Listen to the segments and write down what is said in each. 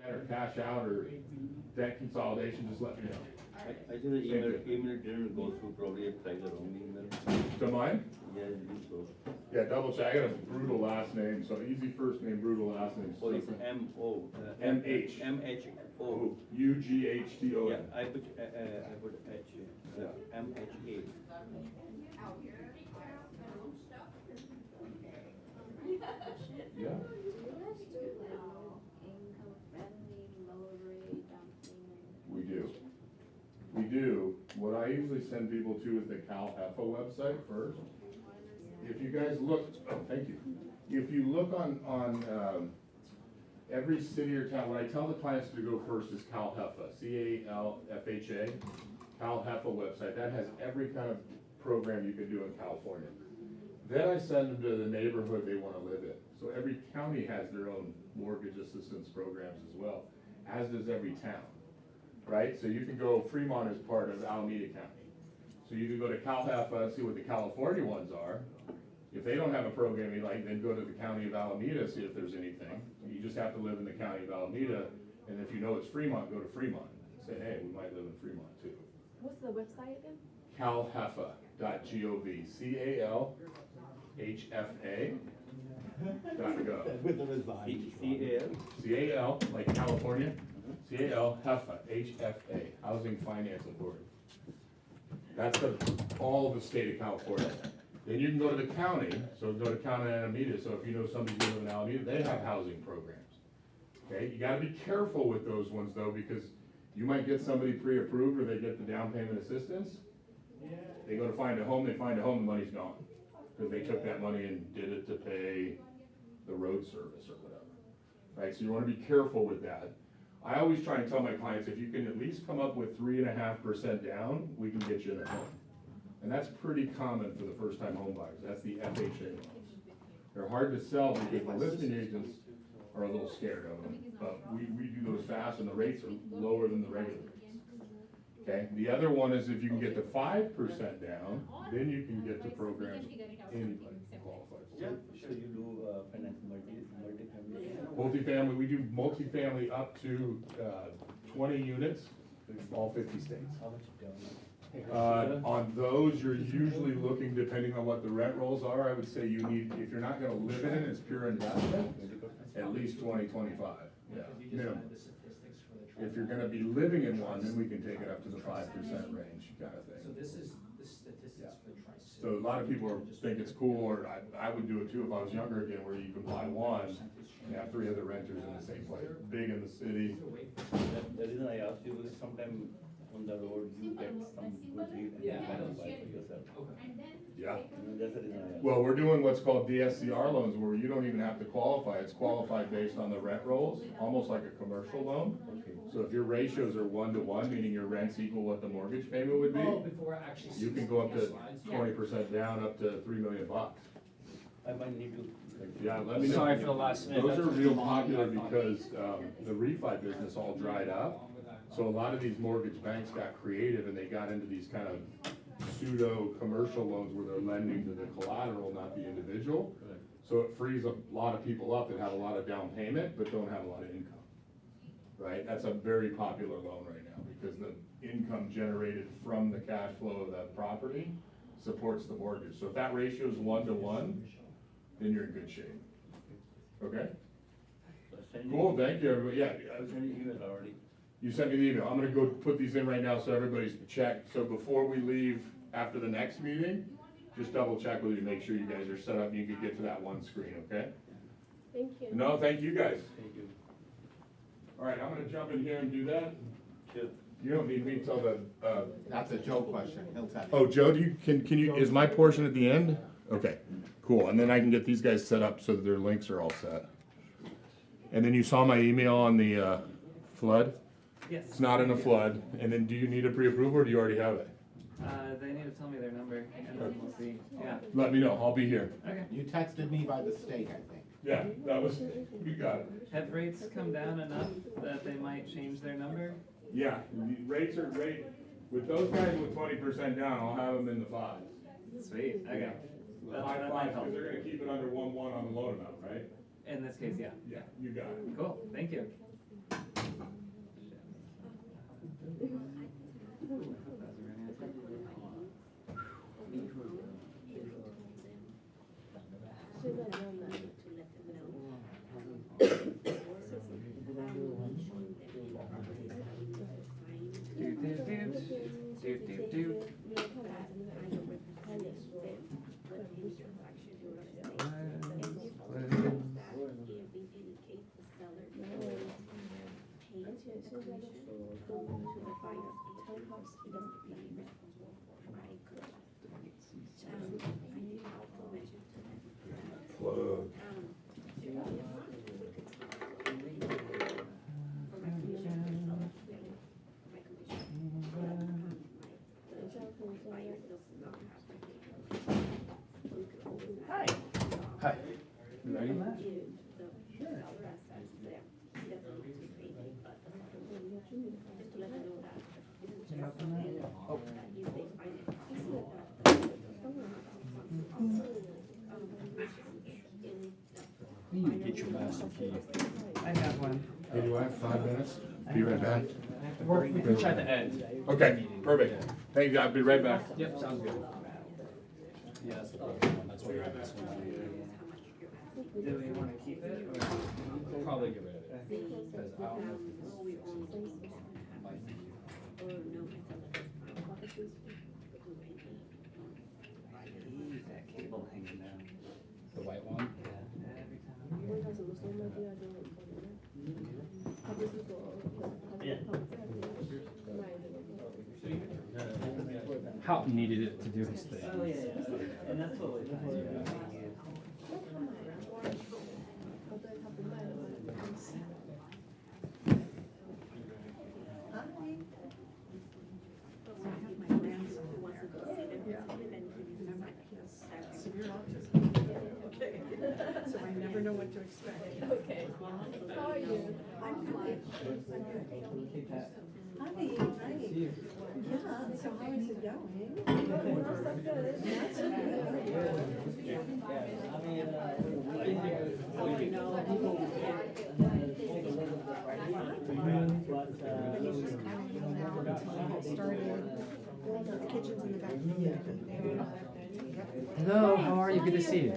or cash out or debt consolidation, just let me know. I think the email didn't go through, probably I tried the wrong email. To mine? Yeah, I think so. Yeah, double check. I got a brutal last name, so easy first name, brutal last name. Oh, it's M-O. M-H. M-H-O. U-G-H-T-O-N. Yeah, I put H, M-H-A. Yeah. We do. We do. What I usually send people to is the CalHEFA website first. If you guys look, oh, thank you. If you look on every city or town, what I tell the clients to go first is CalHEFA, C-A-L-F-H-A, CalHEFA website. That has every kind of program you can do in California. Then I send them to the neighborhood they want to live in. So every county has their own mortgage assistance programs as well, as does every town, right? So you can go, Fremont is part of Alameda County. So you can go to CalHEFA and see what the California ones are. If they don't have a program you like, then go to the county of Alameda, see if there's anything. You just have to live in the county of Alameda, and if you know it's Fremont, go to Fremont. Say, hey, we might live in Fremont too. What's the website again? CalHEFA.gov, C-A-L-H-F-A.gov. With a resigned. C-A-L? C-A-L, like California, C-A-L, HEFA, H-F-A, Housing Finance Authority. That's all of the state of California. Then you can go to the county, so go to County of Alameda, so if you know somebody's gonna live in Alameda, they have housing programs. Okay, you gotta be careful with those ones though, because you might get somebody pre-approved or they get the down payment assistance. They go to find a home, they find a home, the money's gone. Because they took that money and did it to pay the road service or whatever. Right, so you wanna be careful with that. I always try and tell my clients, if you can at least come up with 3.5% down, we can get you in a home. And that's pretty common for the first time home buyers. That's the FHA loans. They're hard to sell because the listing agents are a little scared of them. But we do those fast and the rates are lower than the regular rates. Okay, the other one is if you can get to 5% down, then you can get to programs anybody can qualify for. Yeah, sure, you do finance multi-family. Multifamily, we do multifamily up to 20 units in all 50 states. How much down? On those, you're usually looking, depending on what the rent rolls are, I would say you need, if you're not gonna live in it, it's pure investment, at least 20, 25, yeah, minimum. If you're gonna be living in one, then we can take it up to the 5% range kind of So thing. this is the statistics for Tri-City. So a lot of people think it's cool, or I would do it too if I was younger again, where you can buy one and have 3 other renters in the same place, big in the city. The reason I asked you is sometime on the road, you get some good deal and you Yeah. kind of buy for yourself. Yeah. That's the reason I asked. Well, we're doing what's called DSCR loans, where you don't even have to qualify, it's qualified based on the rent rolls, almost like a commercial loan. Okay. So if your ratios are 1-to-1, meaning your rents equal what the mortgage payment would Oh, be, before I actually. you can go up to 20% down, up to $3 million. I might need to. Yeah, let me know. Sorry for the last minute. Those are real popular because the refi business all dried up. So a lot of these mortgage banks got creative and they got into these kind of pseudo commercial loans where they're lending to the collateral, not the individual. So it frees a lot of people up that have a lot of down payment but don't have a lot of income. Right? That's a very popular loan right now because the income generated from the cash flow of that property supports the mortgage. So if that ratio is 1-to-1, then you're in good shape. Okay? Cool, thank you, everybody. Yeah, I'll send you email already. you sent me the email. I'm gonna go put these in right now so everybody's checked. So before we leave after the next meeting, just double check with you, make sure you guys are set up and you can get to that one screen, okay? Thank you. No, thank you guys. Thank you. All right, I'm gonna jump in here and do that. Sure. You don't need me till the, That's a Joe question, he'll tell you. oh, Joe, can you, is my portion at the end? Okay, cool. And then I can get these guys set up so that their links are all set. And then you saw my email on the flood? Yes. It's not in a flood. And then do you need a pre-approval or do you already have it? They need to tell me their number and then we'll see. Yeah. Let me know, I'll be here. Okay. You texted me by the state, I think. Yeah, that was, you got it. Have rates come down enough that they might change their number? Yeah, the rates are great. With those guys with 20% down, I'll have them in the fives. Sweet. Okay. That High might fives, help. because they're gonna keep it under 1-1 on the loan amount, right? In this case, yeah. Yeah, you got it. Cool. Thank you. Should have done that. Plug. Hi. Hi. You ready? Get your master key. I have one. Hey, do I have 5 minutes? Be right back. We can try the end. Okay, perfect. Thank you, I'll be right back. Yep, sounds good. Yeah, that's the problem. That's why you're at this one. Do we wanna keep it or? We'll probably get rid of it. Because I don't know if this is. Might be. That cable hanging down. The white one? Every time. How needed it to do his thing. Oh, yeah, and that's what we So I never know what to expect. Okay. How are you? I'm fine. Honey, hi. Yeah, so how is it going? Not so good. Not so good. But he's just kind of hanging out until I get started. The kitchen's in the back. Hello, how are you? Good to see you.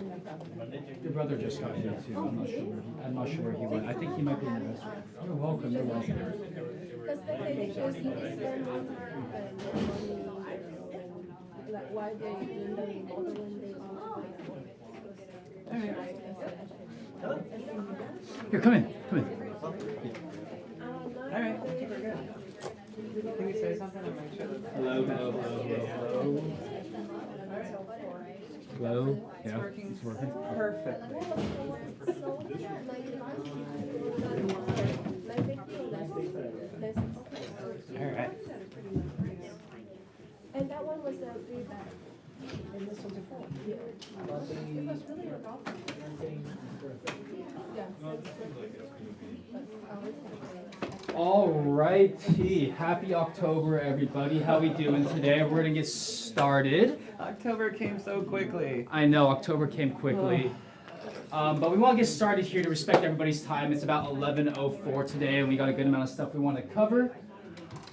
Your brother just got here too. I'm not sure where he went. I think he might be in the restaurant. You're welcome. You're welcome. Because the pictures you spend on her and like why they doing the remodel when they Here, come in. Come in. Alright, we're good. Can we say something or make sure that? Hello, hello, hello, hello. Hello? Yeah, it's working. Perfect. Alright. And that one was a free bag. And this one's a full. It was really a golf. Alrighty. Happy October, everybody. How we doing today? We're gonna get started. October came so quickly. I know October came quickly. But we want to get started here to respect everybody's time. It's about 11:04 today, and we got a good amount of stuff we want to cover.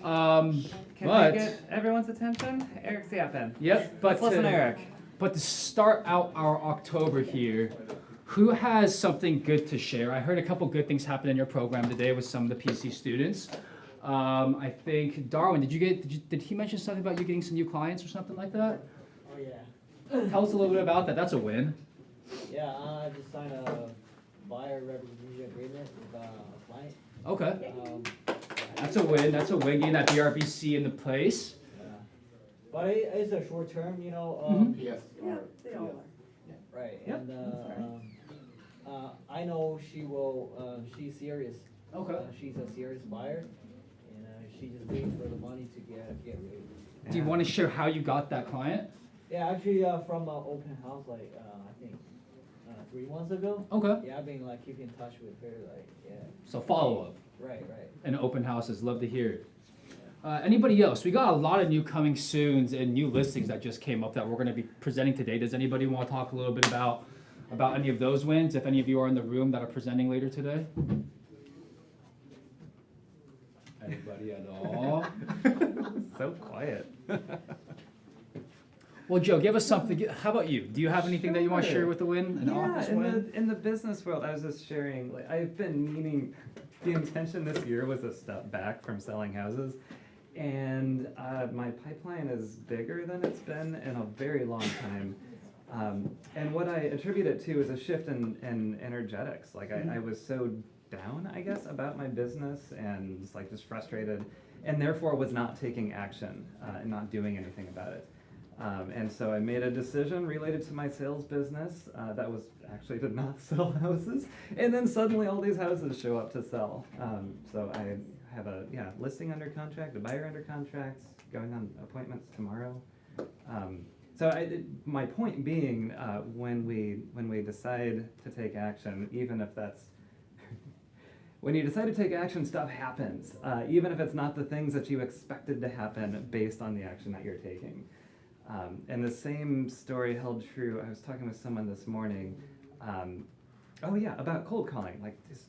Can But- we get everyone's attention? Eric's yapping. Yep, but Let's listen to Eric. But to start out our October here, who has something good to share? I heard a couple good things happen in your program today with some of the PC students. I think Darwin, did he mention something about you getting some new clients or something like that? Oh, yeah. Tell us a little bit about that. That's a win. Yeah, I just signed a buyer representation agreement with a client. Okay, Yeah. that's a win. That's a win. Getting that BRBC into place. But it's a short term, you know, Mhm. Yes. Yeah, they all are. right, Yep, and, that's I know she will, she's serious. Okay. She's a serious buyer, and, she's just waiting for the money to get ready. Do you want to share how you got that client? Yeah, actually, from an open house, like, I think, 3 months ago. Okay. Yeah, I've been like keeping in touch with her, like, yeah. So follow up. Right. And open houses, love to hear it. Anybody else? We got a lot of new coming soons and new listings that just came up that we're going to be presenting today. Does anybody want to talk a little bit about any of those wins? If any of you are in the room that are presenting later today. anybody at all? So quiet. Well, Joe, give us something. How about you? Do you have anything that you want to Sure. share with the win? An office win? In the business world, I was just sharing, like, I've been meaning, the intention this year was to step back from selling houses. And my pipeline is bigger than it's been in a very long time. And what I attribute it to is a shift in energetics. Like I was so down, I guess, about my business and like just frustrated, and therefore was not taking action and not doing anything about it. And so I made a decision related to my sales business that was actually to not sell houses. And then suddenly all these houses show up to sell. So I have a listing under contract, a buyer under contract, going on appointments tomorrow. My point being, when we decide to take action, even if that's when you decide to take action, stuff happens, even if it's not the things that you expected to happen based on the action that you're taking. And the same story held true. I was talking with someone this morning. About cold calling, like just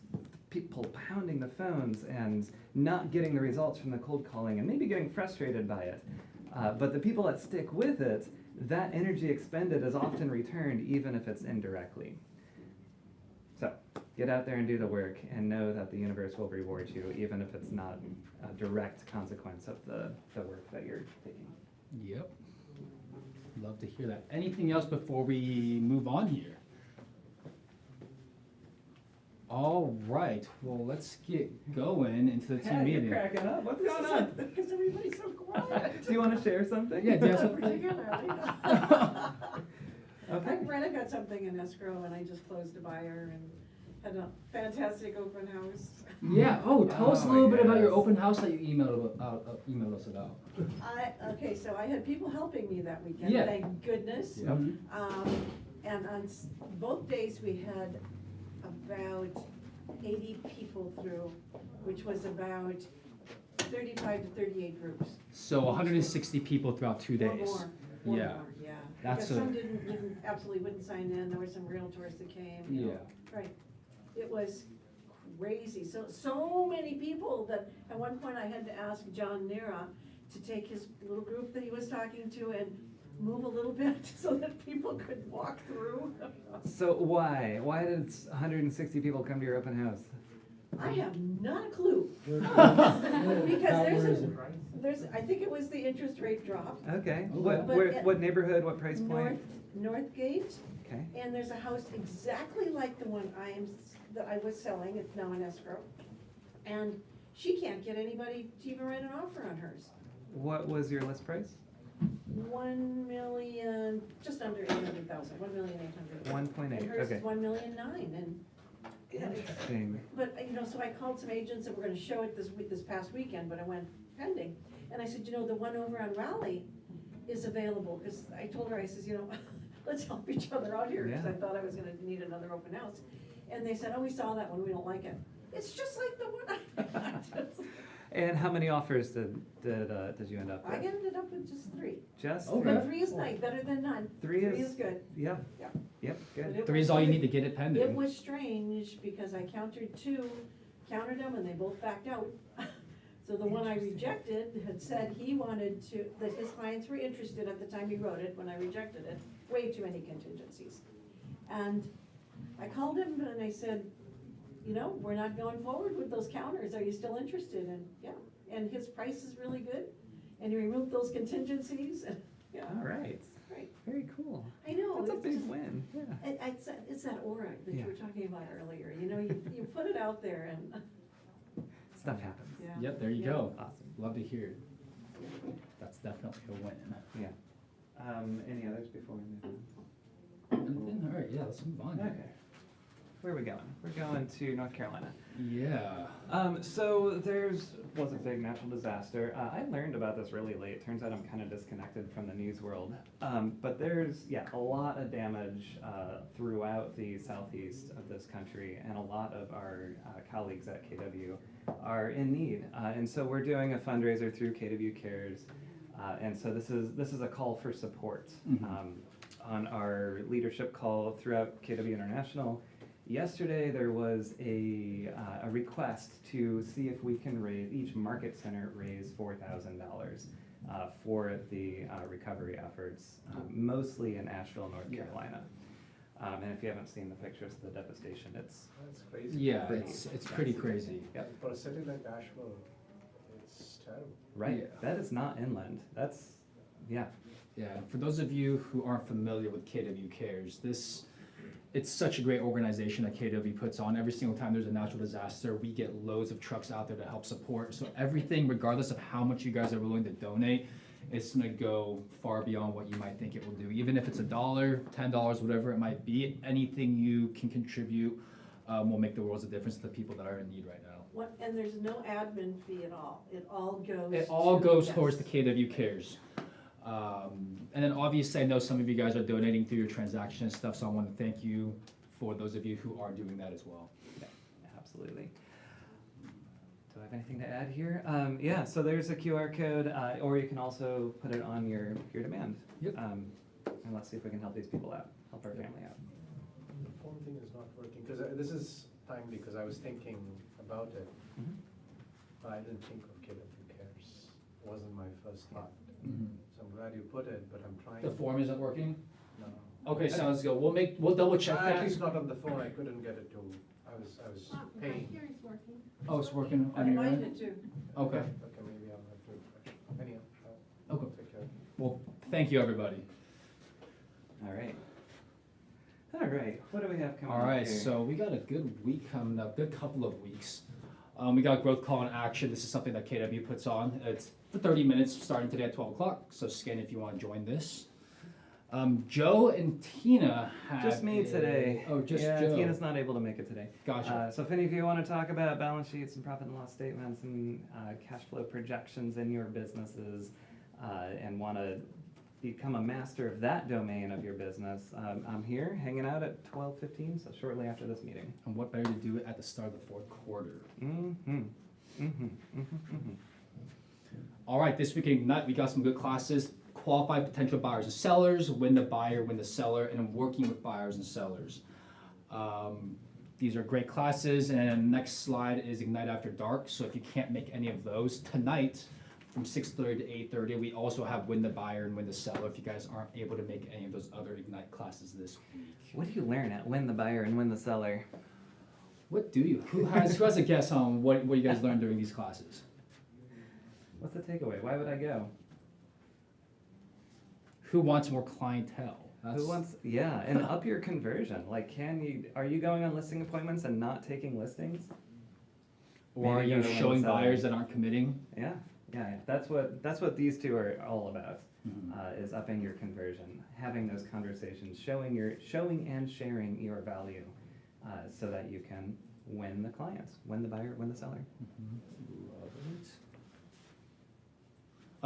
people pounding the phones and not getting the results from the cold calling, and maybe getting frustrated by it. But the people that stick with it, that energy expended is often returned, even if it's indirectly. So get out there and do the work, and know that the universe will reward you, even if it's not a direct consequence of the work that you're taking. Yep. Love to hear that. Anything else before we move on here? All right. Well, let's get going into the team meeting. You're cracking up. What's going on? Because everybody's so quiet. Do you want to share something? Yeah, do you have Not something? particularly. Okay. Brenda got something in escrow and I just closed a buyer and had a fantastic open house. Yeah. Oh, tell us a little bit about your yes. open house that you emailed us about. Okay, so I had people helping me that weekend, Yeah. thank goodness. Yep. And on both days, we had about 80 people through, which was about 35 to 38 groups. So 160 people throughout 2 days. Or Yeah. more, yeah. That's Because a- some absolutely wouldn't sign in, there were some realtors that came. you know. Yeah. Right. It was crazy, so many people that at one point I had to ask John Nera to take his little group that he was talking to and move a little bit so that people could walk through. So why? Why did 160 people come to your open house? I have not a clue. Because there's, I think it was the interest rate drop. Okay. But What neighborhood? What price point? Northgate, Okay. and there's a house exactly like the one that I was selling, it's now in escrow. And she can't get anybody to even write an offer on hers. What was your list price? 1 million, just under 800,000, 1,800,000. 1.8. And hers Okay. is 1,009,000, and, yeah, it's- Interesting. but, so I called some agents that were gonna show it this past weekend, but I went pending. And I said, the one over on Raleigh is available, cause I told her, I says, let's help each other out here, cause I Yeah. thought I was gonna need another open house. And they said, oh, we saw that one, we don't like it. It's just like the one I got. And how many offers did you end up I with? ended up with just 3. Just Okay. three. But 3 is nice, better than none. Three is- good. Yeah. Yeah. Yep. But Good. it 3 is was all you good. need to get it It pending. was strange because I countered 2, countered them, and they both backed out. So the one I rejected had said he wanted that his clients were interested at the time he wrote it, when I rejected it, way too many contingencies. And I called him and I said, we're not going forward with those counters, are you still interested? And yeah, and his price is really good, and he removed those contingencies, and, yeah. All right. Right. Very cool. I know. That's a it's big just- win. Yeah. It's that aura that Yeah. you were talking about earlier, you put it out there and, Stuff happens. yeah. Yep, there you Yeah. go. Awesome. Love to hear it. That's definitely a win. Yeah. Any others before we move on? Anything? All right, yeah, let's move on. Okay. Where are we going? We're going to North Carolina. Yeah. So was a big natural disaster. I learned about this really late. Turns out I'm kind of disconnected from the news world. But there's, a lot of damage throughout the southeast of this country, and a lot of our colleagues at KW are in need. And so we're doing a fundraiser through KW Cares. And so this is a call for support. Mhm. On our leadership call throughout KW International Yesterday, there was a request to see if we can raise, each market center raise $4,000 for the recovery efforts, mostly in Asheville, North Yeah. Carolina. And if you haven't seen the pictures of the devastation, it's That's crazy. Yeah, Pretty it's pretty crazy. Yep. For a city like Asheville, it's terrible. right. Yeah. That is not inland. That's, yeah. Yeah, for those of you who aren't familiar with KW Cares, it's such a great organization that KW puts on. Every single time there's a natural disaster, we get loads of trucks out there to help support. So everything, regardless of how much you guys are willing to donate, it's gonna go far beyond what you might think it will do. Even if it's $1, $10, whatever it might be, anything you can contribute will make the world of difference to the people that are in need right now. What, and there's no admin fee at all, it all goes. It all goes yes. towards the KW Cares. And then obviously, I know some of you guys are donating through your transaction and stuff, so I want to thank you for those of you who are doing that as well. Absolutely. Do I have anything to add here? Yeah, so there's a QR code, or you can also put it on your demand. Yep. And let's see if we can help these people out, help our family out. The phone thing is not working, because this is timely, because I was thinking about it. Mhm. But I didn't think of KW Cares. It wasn't my first thought. Mhm. So I'm glad you put it, but I'm trying. The form isn't working? No. Okay, sounds good. We'll double check At that. least not on the phone, I couldn't get it to, I was paying. Oh, it's working I on your mind end? it too. Okay, Okay, maybe I'll have to refresh. Anyhow, I'll okay. take care of it. Well, thank you, everybody. All right. All right, what do we have coming All up right, here? so we got a good week coming up, good couple of weeks. We got Growth Call in Action. This is something that KW puts on. It's for 30 minutes, starting today at 12 o'clock. So scan if you want to join this. Joe and Tina have Just me today. Oh, just yeah, Joe. Tina's not able to make it today. Gotcha. So if any of you want to talk about balance sheets and profit and loss statements and cash flow projections in your businesses and want to become a master of that domain of your business, I'm here hanging out at 12:15, so shortly after this meeting. And what better to do it at the start of the fourth quarter? Mm-hmm. Mm-hmm. Mm-hmm. All right, this week in Ignite, we got some good classes. Qualify potential buyers and sellers, win the buyer, win the seller, and working with buyers and sellers. These are great classes, and next slide is Ignite After Dark. So if you can't make any of those, tonight from 6:30 to 8:30, we also have Win the Buyer and Win the Seller if you guys aren't able to make any of those other Ignite classes this week. What do you learn at Win the Buyer and Win the Seller? What do you? Who has a guess on what you guys learned during these classes? What's the takeaway? Why would I go? Who wants more clientele? Who wants, yeah, and up your conversion. Like, are you going on listing appointments and not taking listings? Or are Maybe go you to Win the showing Seller. buyers that aren't committing? Yeah, yeah, that's what these two are all about, Mhm. is upping your conversion, having those conversations, showing and sharing your value, so that you can win the clients, win the buyer, win the seller. Love it.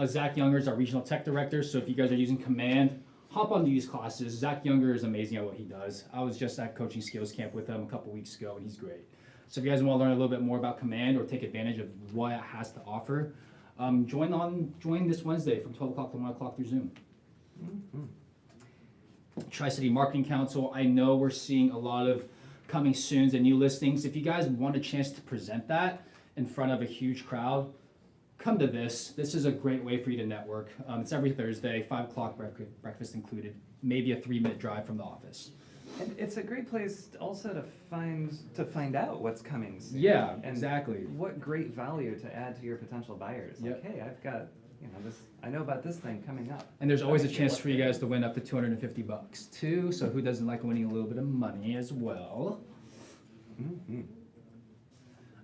Zach Younger is our regional tech director, so if you guys are using Command, hop onto these classes. Zach Younger is amazing at what he does. I was just at coaching skills camp with him a couple weeks ago, and he's great. So if you guys want to learn a little bit more about Command or take advantage of what it has to offer, join this Wednesday from 12 o'clock to 1 o'clock through Zoom. Tri-City Marketing Council, I know we're seeing a lot of coming soons and new listings. If you guys want a chance to present that in front of a huge crowd, come to this. This is a great way for you to network. It's every Thursday, 5 o'clock breakfast included, maybe a 3-minute drive from the office. And it's a great place also to find out what's coming soon. Yeah, And exactly. what great value to add to your potential buyers. Like, hey, I've got, I know about this thing coming up. And there's always a chance for you guys to win up to $250 too. So who doesn't like winning a little bit of money as well? Mm-hmm.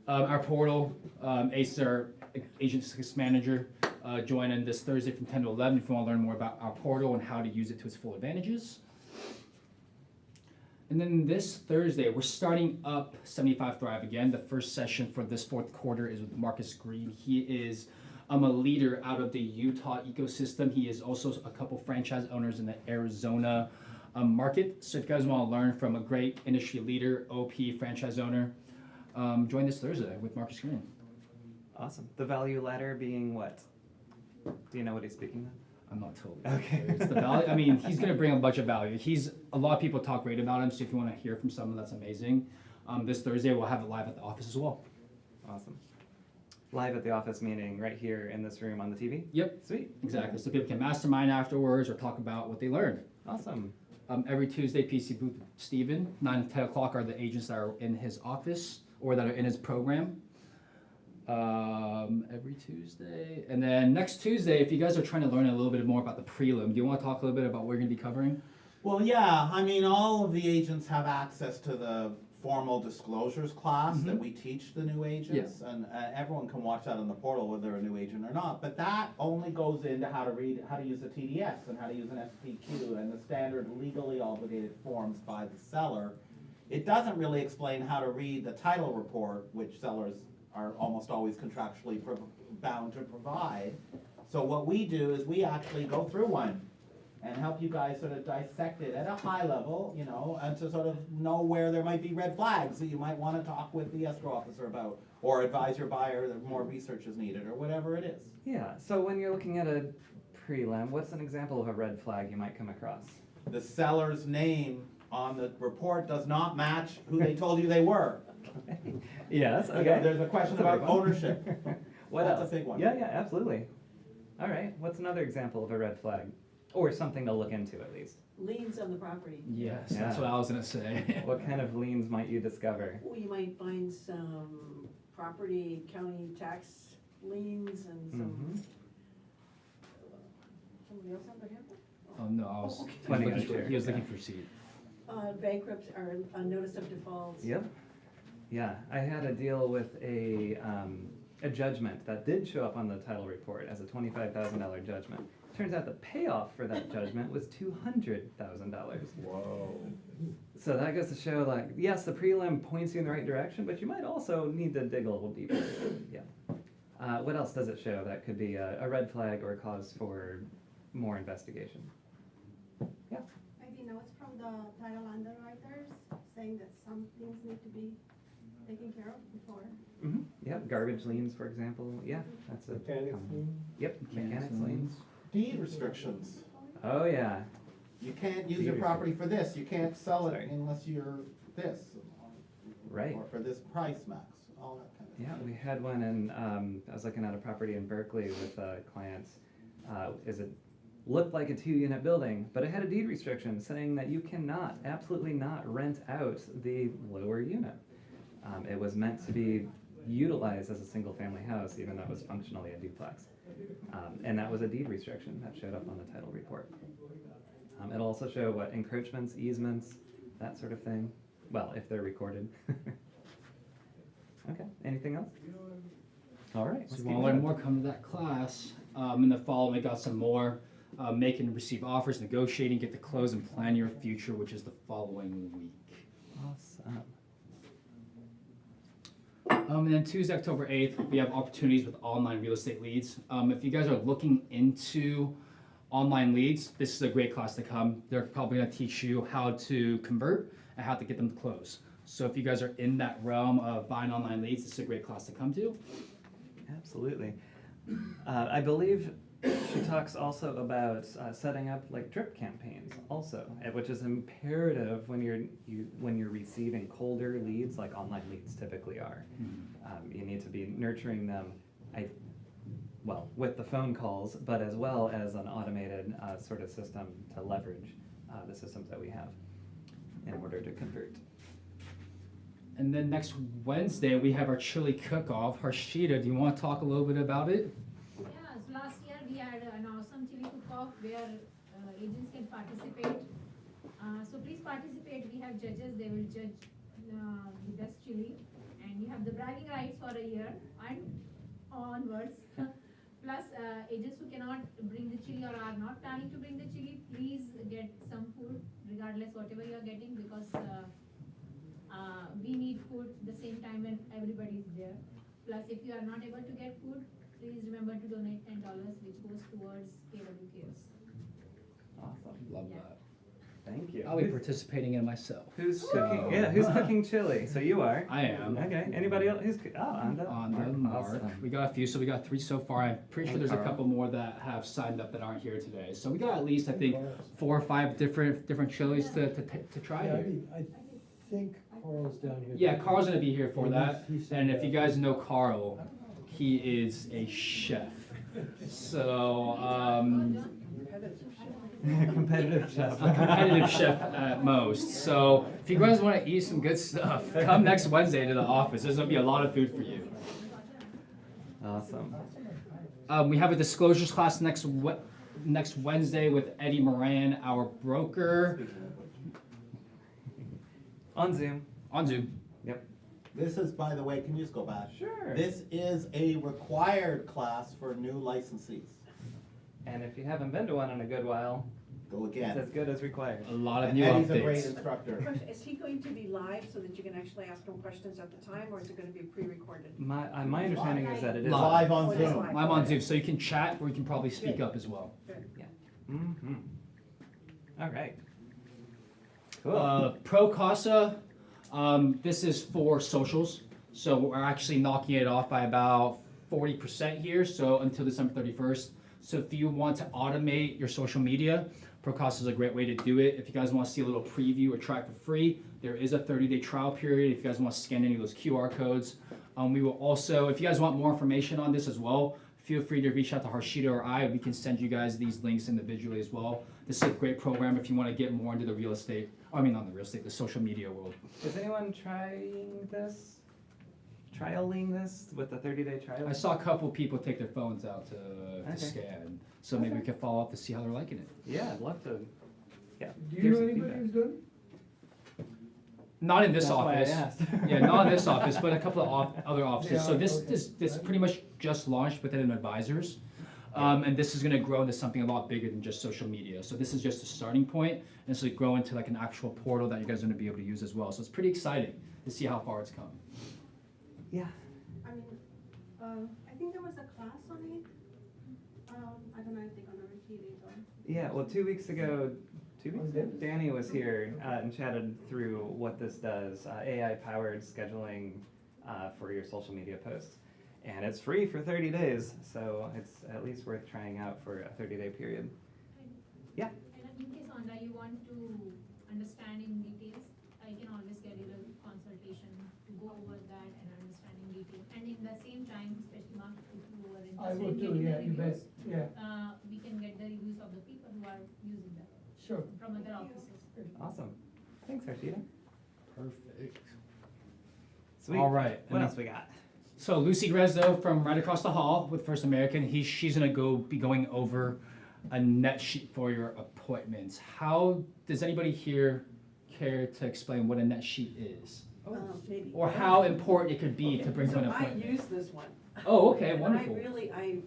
Our portal, Ace, our agent success manager, join in this Thursday from 10 to 11 if you want to learn more about our portal and how to use it to its full advantages. And then this Thursday, we're starting up 75 Thrive again. The first session for this fourth quarter is with Marcus Green. He is a leader out of the Utah ecosystem. He is also a couple franchise owners in the Arizona market. So if you guys want to learn from a great industry leader, OP, franchise owner, join this Thursday with Marcus Green. Awesome. The value ladder being what? Do you know what he's speaking I'm not totally. Okay. Sure. It's the value. I mean, he's gonna bring a bunch of value. A lot of people talk great about him. So if you want to hear from someone, that's amazing. This Thursday we'll have it live at the office as well. Awesome. Live at the office meeting right here in this room on the TV? Yep. Sweet. Exactly. So people can mastermind afterwards or talk about what they learned. Awesome. Every Tuesday, PC booth Steven, 9 to 10 o'clock are the agents that are in his office or that are in his program. Every Tuesday. And then next Tuesday, if you guys are trying to learn a little bit more about the prelim, do you want to talk a little bit about what we're going to be covering? Well, yeah, I mean, all of the agents have access to the formal disclosures class that we teach the new agents, and everyone can watch that on the portal whether they're a new agent or not, but that only goes into how to use a TDS and how to use an SPQ and the standard legally obligated forms by the seller. It doesn't really explain how to read the title report, which sellers are almost always contractually bound to provide. So what we do is we actually go through one and help you guys sort of dissect it at a high level, you know, and to sort of know where there might be red flags that you might want to talk with the escrow officer about, or advise your buyer that more research is needed, or whatever it is. Yeah, so when you're looking at a prelim, what's an example of a red flag you might come across? The seller's name on the report does not match who they told you they were. Yes, You know, okay. there's a question That's a about big one. ownership. What That's else? a big one. Yeah, absolutely. All right, what's another example of a red flag? Or something to look into at least. Liens on the property. Yes, Yeah. that's what I was going to say. What kind of liens might you discover? Well, you might find some property county tax liens and some. Somebody else have their hand up? Oh, no, I was, Plenty of share, he was looking yeah. for seed. Bankrupt or a notice of default. Yep. Yeah, I had a deal with a judgment that did show up on the title report as a $25,000 judgment. Turns out the payoff for that judgment was $200,000. Whoa. So that goes to show, like, yes, the prelim points you in the right direction, but you might also need to dig a little deeper. Yeah. What else does it show that could be a red flag or a cause for more investigation? Yeah. Maybe notes from the title underwriters saying that some things need to be taken care of before. Yep, garbage liens, for example. Yeah, that's a Mechanics common- Yep, mechanics liens. Deed restrictions. Oh, yeah. You can't use Deed your property for this, you can't sell it Sorry. unless you're this. Right. Or for this price, max, all that kind of Yeah, stuff. we had one in, I was looking at a property in Berkeley with a client. Looked like a 2-unit building, but it had a deed restriction saying that you cannot, absolutely not rent out the lower unit. It was meant to be utilized as a single-family house, even though it was functionally a duplex. And that was a deed restriction that showed up on the title report. It'll also show what encroachments, easements, that sort of thing. Well, if they're recorded. Okay, anything else? All right. So let's if you keep want to learn going. more, come to that class. In the fall, we got some more. Make and receive offers, negotiating, get to close, and plan your future, which is the following week. Awesome. And then Tuesday, October 8th, we have opportunities with online real estate leads. If you guys are looking into online leads, this is a great class to come. They're probably going to teach you how to convert and how to get them to close. So if you guys are in that realm of buying online leads, this is a great class to come to. Absolutely. I believe she talks also about setting up like drip campaigns also, which is imperative when you're receiving colder leads like online leads typically are. You need to be nurturing them, with the phone calls, but as well as an automated sort of system to leverage the systems that we have in order to convert. And then next Wednesday, we have our chili cook-off. Harshita, do you want to talk a little bit about it? Yeah, so last year we had an awesome chili cook-off where agents can participate. So please participate. We have judges, they will judge the best chili. And you have the bragging rights for a year and onwards. Plus, agents who cannot bring the chili or are not planning to bring the chili, please get some food, regardless whatever you are getting, because we need food the same time when everybody is there. Plus, if you are not able to get food, please remember to donate $10, which goes towards KW Cares. Awesome. Love Yeah. that. Thank you. I'll be participating in it myself. Who's cooking? Yeah, who's cooking chili? So you are. I am. Okay. Anybody else? On the mark. Awesome. We got a few, so we got 3 so far. I'm pretty sure And there's a Carl. couple more that have signed up that aren't here today. So we got at least, I think, 4 or 5 different chilies to try here. I think Carl's down here. Yeah, Carl's gonna be here for And that. he's And if you guys know Carl, he is a chef. So, Competitive chef. a competitive chef at most. So if you guys want to eat some good stuff, come next Wednesday to the office. There's gonna be a lot of food for you. Awesome. We have a disclosures class next Wednesday with Eddie Moran, our broker, On Zoom. on Zoom. This is, by the way, can you just go back? Sure. This is a required class for new licensees. And if you haven't been to one in a good while, Go it's again. as good as required. A lot of And new Eddie's a great updates. instructor. Question, is he going to be live so that you can actually ask him questions at the time, or is it gonna be pre-recorded? My understanding is that it is. Live Oh, on it is Zoom. live. I'm on Zoom, so you can chat or you can probably speak up as well. Mm-hmm. All right. Cool. Pro Casa, this is for socials. So we're actually knocking it off by about 40% here, so until December 31st. So if you want to automate your social media, Procasa is a great way to do it. If you guys want to see a little preview or try it for free, there is a 30-day trial period if you guys want to scan any of those QR codes. We will also, if you guys want more information on this as well, feel free to reach out to Harshita or I. We can send you guys these links individually as well. This is a great program if you want to get more into the real estate, the social media world. Is anyone trying this? Trialing this with the 30-day trial? I saw a couple people take their phones out to Okay. scan, so maybe we can follow up to see how they're liking it. Yeah, I'd love to. Yeah. Do hear you know some anybody feedback. who's done Not in this That's why I office. asked. Yeah, not in this office, but a couple of other offices. So Yeah, this okay. this pretty much just launched within Advisors. And this is gonna grow into something a lot bigger than just social media. So this is just a starting point, and so grow into like an actual portal that you guys are gonna be able to use as well. So it's pretty exciting to see how far it's come. Yeah. I mean, I think there was a class on it. I don't know if they're gonna repeat it or. Yeah, well, 2 weeks ago, Danny was here and chatted through what this does, AI-powered scheduling for your social media posts. And it's free for 30 days, so it's at least worth trying out for a 30-day period. Yeah. And in case Onda, you want to understand in details, I can always get you a consultation to go over that and understand in detail. And in the same time, especially Mark, if you were I interested would in too, getting yeah, the you bet, reviews, yeah, we can get the reviews of the people who are using that sure. from other offices. Awesome. Thanks, Harshita. Perfect. Sweet. All right. What else we got? So Lucy Grezdo from right across the hall with First American, she's gonna be going over a net sheet for your appointments. How does anybody here care to explain what a net sheet is? Maybe. Or how important it could be to bring to an So I appointment? use this one. Oh, okay, And wonderful. I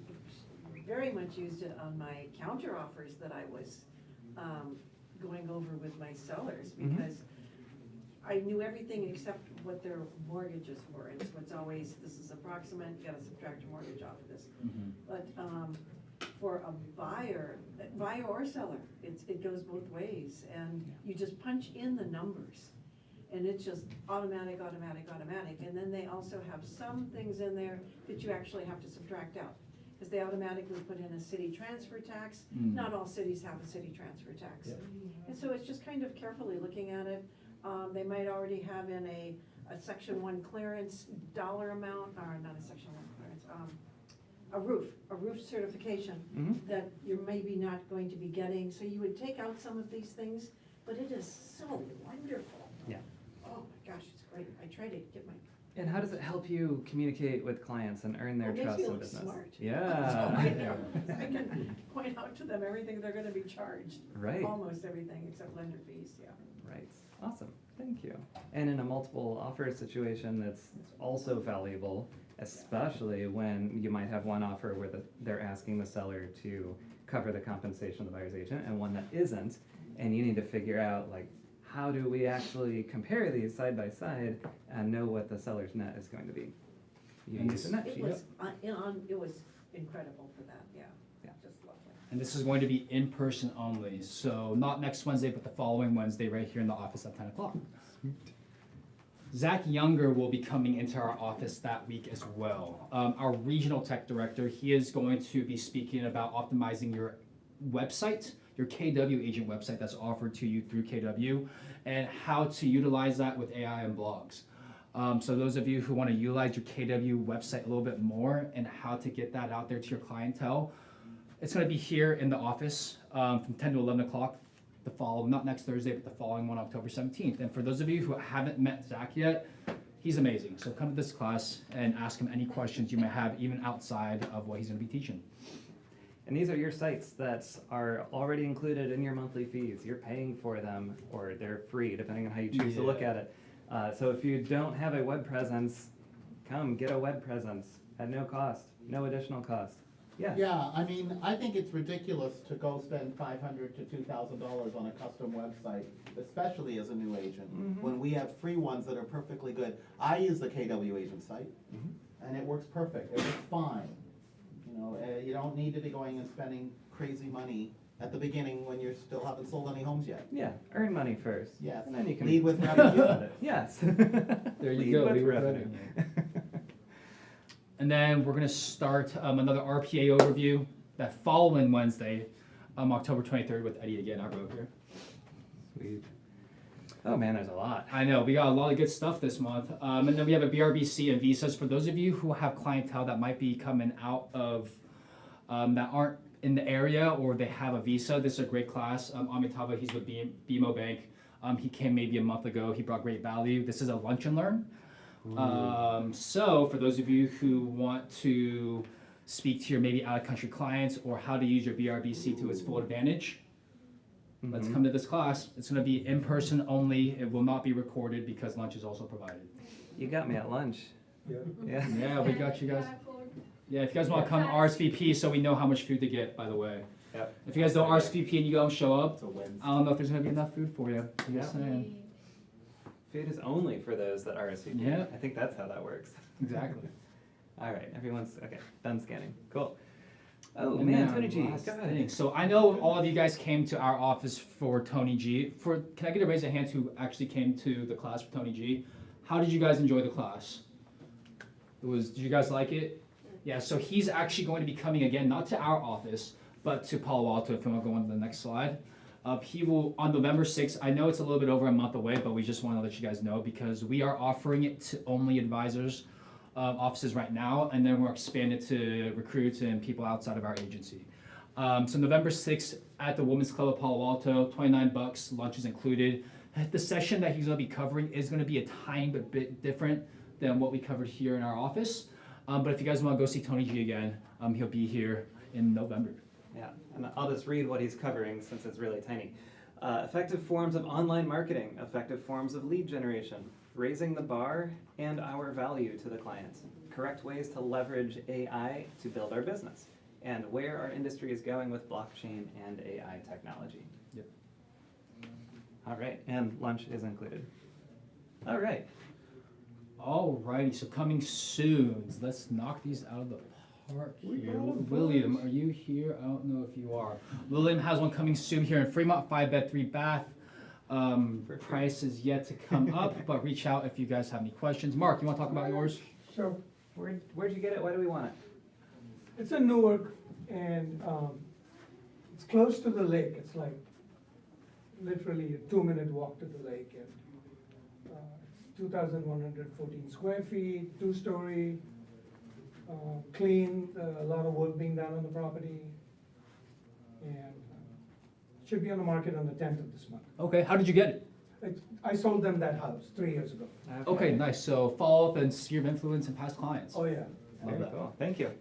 very much used it on my counter offers that I was, going over with my sellers, Mhm. because I knew everything except what their mortgages were, and so it's always, this is approximate, you gotta subtract your mortgage off of this. Mhm. But, for a buyer or seller, it goes both ways, and you just punch in the numbers. And it's just automatic, and then they also have some things in there that you actually have to subtract out. Because they automatically put in a city transfer tax, Mm. not all cities have a city transfer tax. Yep. And so it's just kind of carefully looking at it. They might already have in a section one clearance dollar amount, or not a section one clearance, a roof certification Mhm. that you're maybe not going to be getting, so you would take out some of these things, but it is so wonderful. Yeah. Oh my gosh, it's great, I try to get my. And how does it help you communicate with clients and earn their It makes trust me in look business? smart. Yeah. I can point out to them everything they're gonna be charged. Right. Almost everything except lender fees, yeah. Right. Awesome. Thank you. And in a multiple offer situation, that's also valuable, especially when you might have one offer where they're asking the seller to cover the compensation of the buyer's agent and one that isn't, and you need to figure out, like, how do we actually compare these side by side and know what the seller's net is going to be? You use a net It sheet. was, it was incredible for that, yeah. Yeah. Just lovely. And this is going to be in person only. So not next Wednesday, but the following Wednesday, right here in the office at 10 o'clock. Zach Younger will be coming into our office that week as well. Our regional tech director, he is going to be speaking about optimizing your website, your KW agent website that's offered to you through KW, and how to utilize that with AI and blogs. So those of you who want to utilize your KW website a little bit more and how to get that out there to your clientele, it's going to be here in the office from 10 to 11 o'clock. The following, not next Thursday, but the following one, October 17th. And for those of you who haven't met Zach yet, he's amazing. So come to this class and ask him any questions you may have, even outside of what he's going to be teaching. And these are your sites that are already included in your monthly fees. You're paying for them, or they're free, depending on how you choose to look at it. So if you don't have a web presence, come get a web presence at no cost, no additional cost. Yeah. Yeah, I mean, I think it's ridiculous to go spend $500 to $2,000 on a custom website, especially as a new agent, when we have free ones that are perfectly good. I use the KW agent site, and it works perfect. It works fine. You know, you don't need to be going and spending crazy money at the beginning when you still haven't sold any homes yet. Yeah, earn money first. Yes, And then you can lead with revenue. Yes. There you Lead go, with lead with revenue. And then we're going to start another RPA overview that following Wednesday, October 23rd with Eddie again, our broker. Sweet. Oh man, there's a lot. I know, we got a lot of good stuff this month. And then we have a BRBC and visas. For those of you who have clientele that might be coming out of, that aren't in the area or they have a visa, this is a great class. Amitabha, he's with BMO Bank. He came maybe a month ago. He brought great value. This is a lunch and learn. So for those of you who want to speak to your maybe out-of-country clients or how to use your BRBC to its full advantage, let's come to this class. It's going to be in person only. It will not be recorded because lunch is also provided. You got me at lunch. Yeah. Yeah, we got you guys. Yeah, if you guys want to come RSVP so we know how much food to get, by the way. Yep. If you guys don't RSVP and you don't show up, It's a win. I don't know if there's going to be enough food for you. I'm just Yeah. saying. Food is only for those that RSVP. Yeah. I think that's how that works. Exactly. All right, everyone's okay. Done scanning. Cool. Oh And man, now, Tony G. last Go thing. ahead. So I know all of you guys came to our office for Tony G. Can I get a raise of hands who actually came to the class for Tony G? How did you guys enjoy the class? Did you guys like it? Yeah, so he's actually going to be coming again, not to our office, but to Palo Alto, if you want to go on to the next slide. He will, on November 6th, I know it's a little bit over a month away, but we just want to let you guys know because we are offering it to only advisors offices right now, and then we're expanding to recruits and people outside of our agency. So November 6th at the Women's Club of Palo Alto, $29, lunch is included. The session that he's going to be covering is going to be a tiny bit different than what we covered here in our office. But if you guys want to go see Tony G again, he'll be here in November. Yeah, and I'll just read what he's covering since it's really tiny. Effective forms of online marketing, effective forms of lead generation, raising the bar and our value to the clients, correct ways to leverage AI to build our business, and where our industry is going with blockchain and AI technology. Yep. All right, and lunch is included. All right. Alrighty, so coming soon. Let's knock these out of the park here. William, are you here? I don't know if you are. William has one coming soon here in Fremont, 5-bed, 3-bath. Price is yet to come up, but reach out if you guys have any questions. Mark, you want to talk about yours? Sure. Where'd you get it? Why do we want it? It's in Newark, and it's close to the lake. It's like literally a 2-minute walk to the lake, and it's 2,114 square feet, 2-story, clean, a lot of work being done on the property, and should be on the market on the 10th of this month. Okay, how did you get it? I sold them that house 3 years ago. Okay, nice. So follow up and sphere of influence and past clients. Oh, yeah. Love that. Cool. Thank you.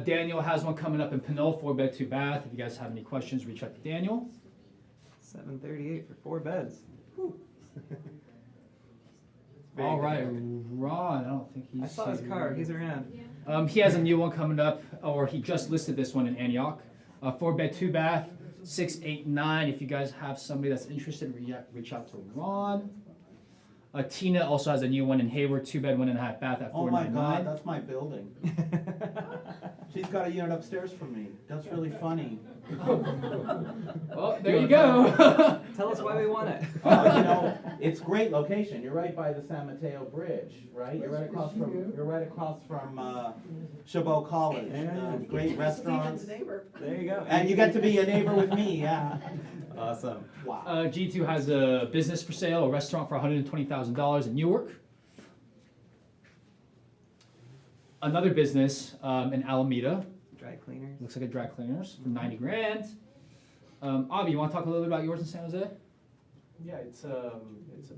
Daniel has one coming up in Pinole, 4-bed, 2-bath. If you guys have any questions, reach out to Daniel. 738 for 4 beds. All right, Ron, I don't think he's I saw his car. He's around. He has a new one coming up, or he just listed this one in Antioch. 4-bed, 2-bath, 689. If you guys have somebody that's interested, reach out to Ron. Tina also has a new one in Hayward, 2-bed, 1.5 bath at Oh my $499. God, that's my building. She's got a unit upstairs from me. That's really funny. Well, there you go. Tell us why we want it. You know, it's great location. You're right by the San Mateo Bridge, right? You're right across from Chabot College. Great restaurants. Steven's neighbor. There you go. And you get to be a neighbor with me, yeah. Awesome. Wow. G2 has a business for sale, a restaurant for $120,000 in Newark. Another business in Alameda, Dry cleaners. looks like a dry cleaners for 90 grand. Avi, you want to talk a little bit about yours in San Jose? Yeah, it's a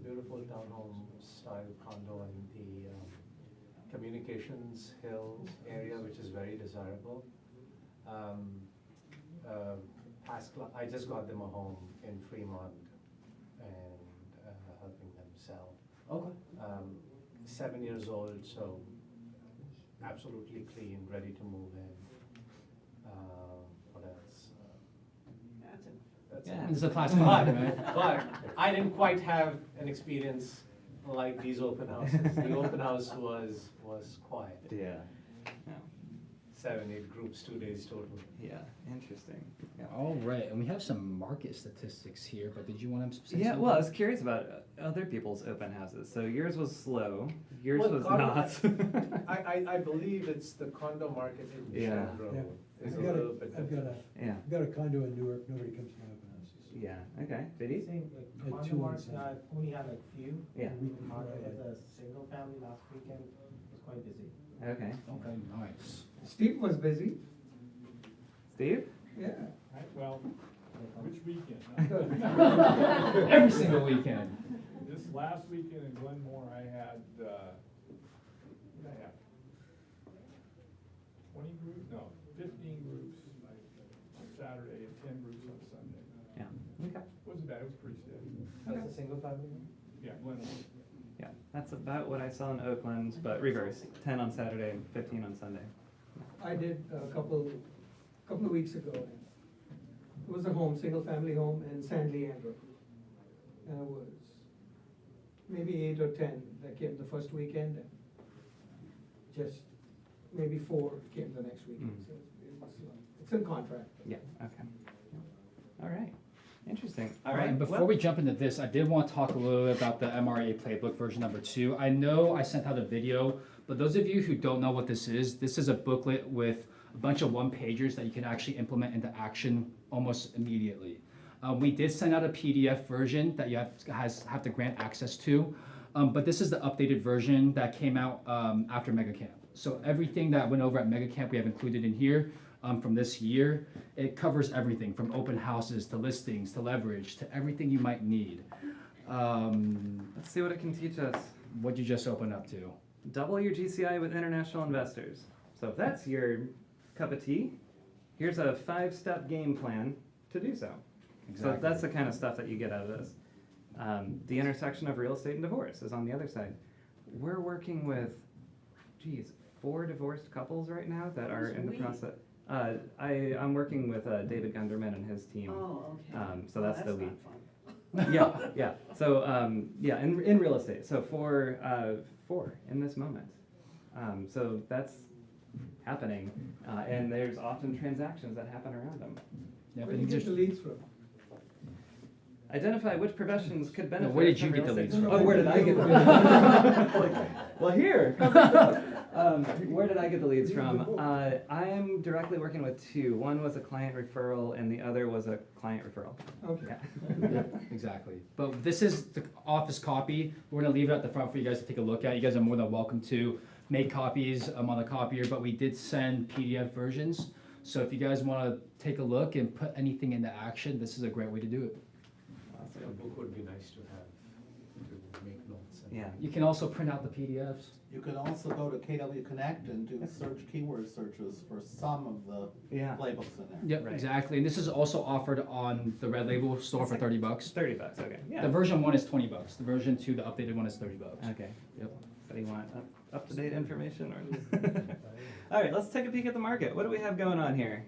beautiful townhome style condo in the Communications Hills area, which is very desirable. I just got them a home in Fremont and helping them sell. Okay. 7 years old, so absolutely clean, ready to move in. What else? That's it. That's Yeah. it. This is a class 5, right? But I didn't quite have an experience like these open houses. The open house was quiet. Yeah. 7, 8 groups, 2 days total. Yeah. Interesting. Yeah. All right, and we have some market statistics here, but did you want to say Yeah, something? well, I was curious about other people's open houses. So yours was slow, yours Well, was condo- not. I believe it's the condo market in Yeah. general Yeah. is a I've got little bit I've got different. a, Yeah. I've got a condo in Newark, nobody comes to my open houses. Yeah. Okay. Biddy? Same, like, Had condo two on market, Sunday. only had like few. Yeah. Condo as a single family last weekend was quite busy. Okay. Okay, nice. Steve was busy, Steve? yeah. Well, which weekend? Every single weekend. This last weekend in Glenmore, I had, what did I have? 20 groups? No, 15 groups on Saturday and 10 groups on Sunday. Yeah. Okay. Wasn't bad, it was pretty steady. That's a single family? Yeah, Glenmore. Yeah. That's about what I saw in Oakland, but reverse. 10 on Saturday and 15 on Sunday. I did a couple of weeks ago. It was a home, single-family home in San Leandro. And it was maybe 8 or 10 that came the first weekend, and just maybe 4 came the next weekend. Mm. So it was, it's in contract. Yeah. Okay. All right. Interesting. All right, and before we jump into this, I did want to talk a little bit about the MRA Playbook version number 2. I know I sent out a video, but those of you who don't know what this is a booklet with a bunch of one-pagers that you can actually implement into action almost immediately. We did send out a PDF version that you have to grant access to, but this is the updated version that came out after MegaCamp. So everything that went over at MegaCamp we have included in here from this year. It covers everything from open houses to listings to leverage to everything you might need. Let's see what it can teach us. What'd you just open up to? Double your GCI with international investors. So if that's your cup of tea, here's a 5-step game plan to do so. Exactly. So that's the kind of stuff that you get out of this. The intersection of real estate and divorce is on the other side. We're working with, 4 divorced couples right now that are in the process. I'm working with David Gunderman and his team. Oh, okay. So that's the lead. not fun. Yeah. So in real estate. So four in this moment. So that's happening, and there's often transactions that happen around them. Yeah, Where do you get the leads from? Identify which professions could benefit. where did you from get real the estate. leads from? Oh, where did I get the leads? Well, here. Where did I get the leads from? I am directly working with 2. One was a client referral, and the other was a client referral. Okay. Yeah, exactly. But this is the office copy. We're gonna leave it at the front for you guys to take a look at. You guys are more than welcome to make copies on the copier, but we did send PDF versions. So if you guys wanna take a look and put anything into action, this is a great way to do it. A book would be nice to have, to make notes. Yeah. You can also print out the PDFs. You can also go to KW Connect and do keyword searches for some of the playbooks in there. Yep, exactly. And this is also offered on the Red Label store for $30. $30, okay. Yeah. The version 1 is $20. The version 2, the updated one, is $30. Okay. Yep. So you want up-to-date information? Or all right, let's take a peek at the market. What do we have going on here?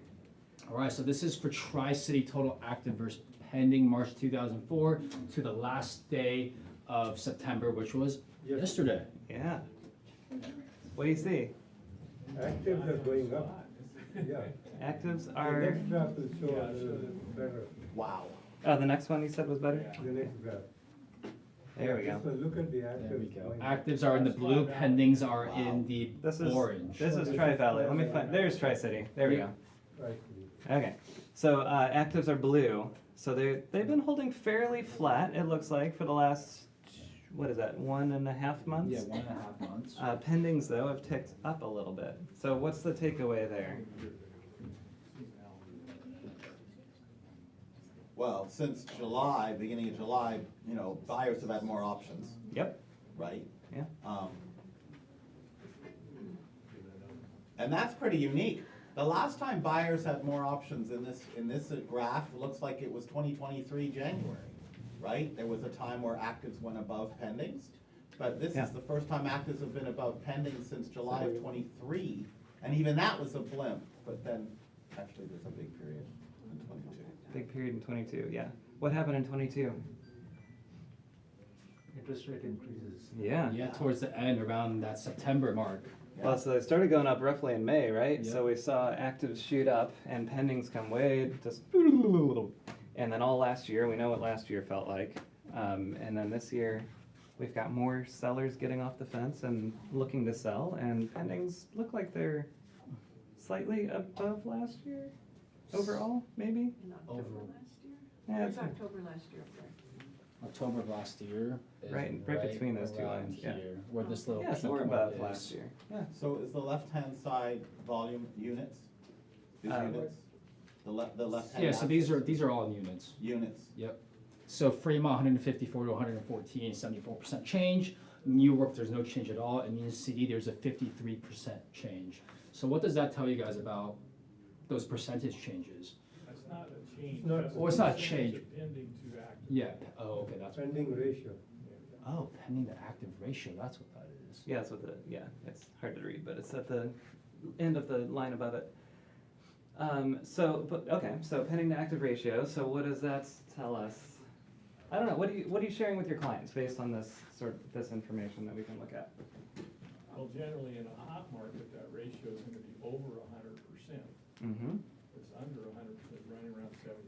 All right, so this is for Tri-City total active versus pending March 2004 to the last day of September, which was yesterday. Yeah. What do you see? Actives are going up. Yeah. Actives are, graph will show better. Wow. oh, the next one you said was better? The next graph. There we go. So look at the actives. There we go. going up. Actives are in the blue, pendings are in the This is, orange. this is Tri-Valley. Let me find, there's Tri-City. There we go. Right. Okay, so actives are blue. So they've been holding fairly flat, it looks like, for the last, what is that, 1.5 months? Yeah, 1.5 months. Pendings, though, have ticked up a little bit. So what's the takeaway there? Well, since July, beginning of July, you know, buyers have had more options, Yep. right? Yeah. And that's pretty unique. The last time buyers had more options in this graph, looks like it was 2023 January, right? There was a time where actives went above pendings, but this Yeah. is the first time actives have been above pendings since July of 23, and even that was a blimp, but then, actually, there's a big period in 22. Big period in 22, yeah. What happened in 22? Interest rate increases. Yeah. Yeah, towards the end, around that September mark. Well, so they started going up roughly in May, right? Yep. So we saw actives shoot up and pendings come way just, and then all last year, we know what last year felt like. And then this year, we've got more sellers getting off the fence and looking to sell, and pendings look like they're slightly above last year overall, maybe? In October Over. last year? Yeah, Where's it's October last year up there? October of last year is Right between those two around lines, yeah. here, where this little Yeah, so peak we're mark above is. last year. Yeah. So is the left-hand side volume units? These units? The left-hand. Yeah, so these are all in units. Units. Yep. So Fremont, 154 to 114, 74% change. Newark, there's no change at all. And Union City, there's a 53% change. So what does that tell you guys about those percentage changes? That's not a change. Well, it's not a change. Pending to active. Yeah. Oh, okay. That's what. Pending ratio. Oh, pending to active ratio. That's what that is. Yeah, that's what it's hard to read, but it's at the end of the line above it. So pending to active ratio, so what does that tell us? I don't know, what are you sharing with your clients based on this this information that we can look at? Well, generally in a hot market, that ratio is gonna be over 100%. Mm-hmm. It's under 100%, running around 75%,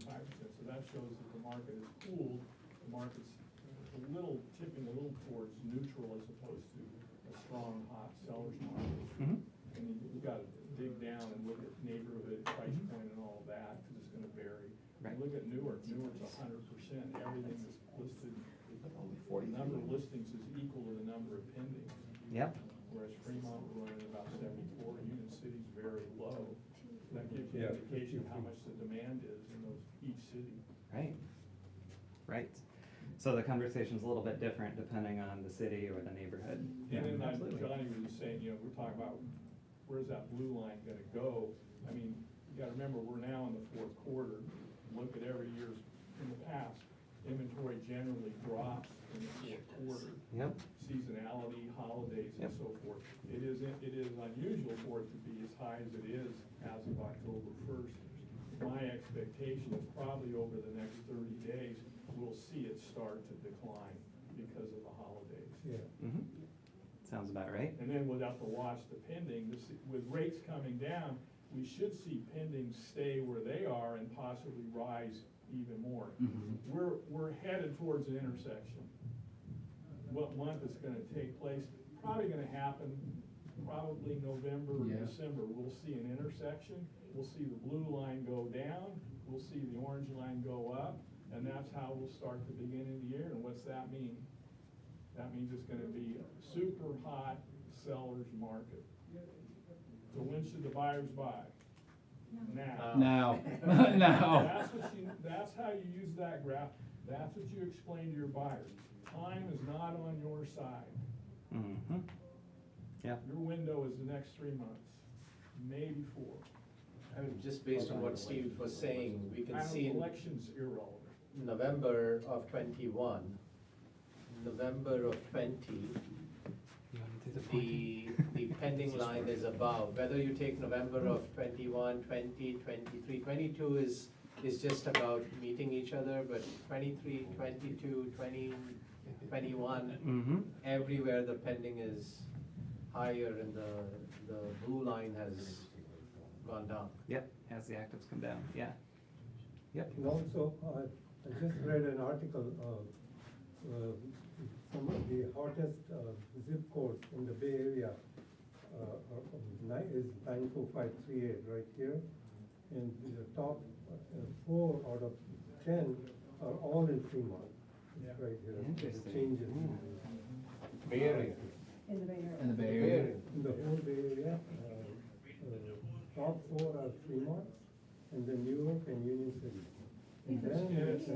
so that shows that the market is cooled. The market's tipping a little towards neutral as opposed to a strong, hot seller's market. Mm-hmm. And you gotta dig down and look at neighborhood, price point and all of that, because it's gonna vary. Right. Look at Newark, Newark's 100%, everything is listed, Only the 43. number of listings is equal to the number of pendings. Yep. Whereas Fremont, we're running about 74, Union City's very low. That gives you an indication of how much the demand is in each city. Right. Right. So the conversation's a little bit different depending on the city or the neighborhood. And then Absolutely. Johnny was just saying, we're talking about where's that blue line gonna go? I mean, you gotta remember, we're now in the fourth quarter. Look at every year's in the past, inventory generally drops in the fourth quarter. Yep. Seasonality, holidays and Yep. so forth. It is unusual for it to be as high as it is as of October 1st. My expectation is probably over the next 30 days, we'll see it start to decline because of the holidays. Mm-hmm. Sounds about right. And then we'll have to watch the pending, with rates coming down, we should see pendings stay where they are and possibly rise even more. Mm-hmm. We're headed towards an intersection. What month it's gonna take place, probably gonna happen, probably November or Yeah. December. We'll see an intersection, we'll see the blue line go down, we'll see the orange line go up, and that's how we'll start the beginning of the year. And what's that mean? That means it's gonna be a super hot seller's market. So when should the buyers buy? Now. Now. Now. That's how you use that graph. That's what you explain to your buyers. Time is not on your side. Mm-hmm. Yeah. Your window is the next 3 months, maybe 4. I mean, just based on what Steve was saying, we can see in Election's irrelevant. November of 21, November of 20, the pending line is above. Whether you take November of 21, 20, 23, 22 is just about meeting each other, but 23, 22, 20, 21, Mm-hmm. everywhere the pending is higher and the blue line has gone down. Yep, as the actives come down, yeah. Yep. And also, I just read an article, some of the hottest zip codes in the Bay Area is 94538 right here. And the top 4 out of 10 are all in Fremont. It's right here. Interesting. The changes. Bay Area. In the Bay Area. In the Bay Area. In the whole Bay Area, top 4 are Fremont, and then New York and Union City. And then it's,